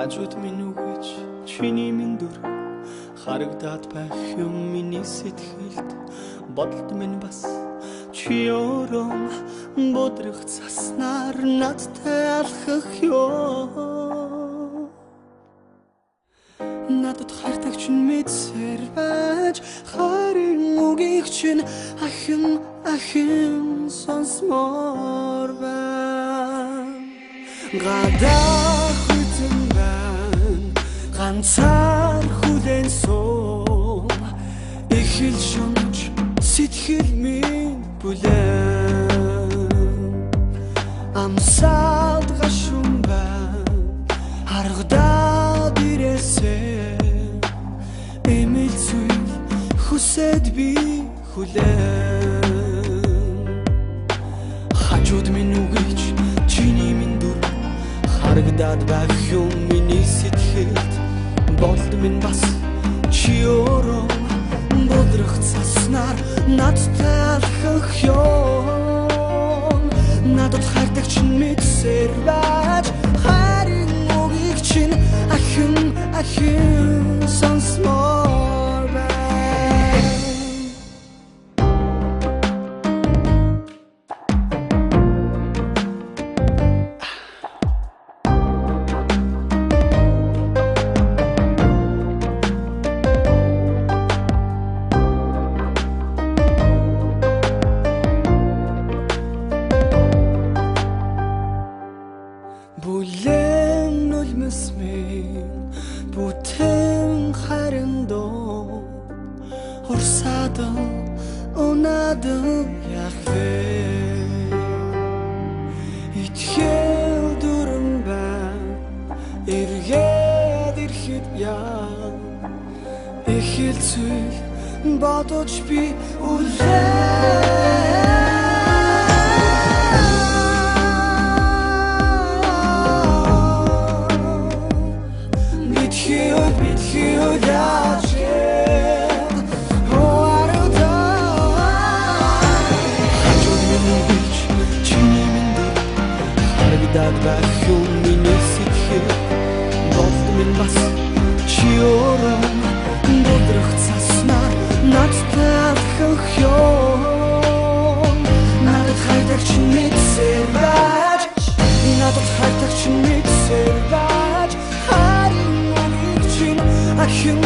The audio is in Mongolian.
хажууд минь үгэж чиний минь дүр харагдаад байх юм миний сэтгэлд бодолд минь бас чи өөрөө бодрох заснаар надтай алхах ёо надад хайртай чинь мэдсээр байж хайрын үгийг чинь ахин сонсмоор байна гадаа хүйтэн байна ганцаар хүлэн сум эхэл шунч сэтгэл минь бүлээн амсаад гашун байна харагдаад ирээсээ эмэл зүйл хүсэд би хүлээн хажууд минь үгэж чиний минь дүр харагдаад байх юм миний сэтгэлд болд минь бас чи өөрөө бодрох заснаар надтай алхах ёо надад хайртай чинь мэдсээр байж хайрын үгийг чинь ахин сонсмоор байна Бүлээн нулимс минь бүтэн харандоо урсаад унаад яхвэ итгэл дүрэн байна эргээд ирэхэд яа эхэл зүйл бодож би үлээ харагдаад байх юм миний сэтгэл болд минь бас чи өөрөө бодрох заснаар надтай алхах ёо надад хайртай чинь мэдсээр байж надад хайртай чинь мэдсээр байж харин үгийг чинь ахин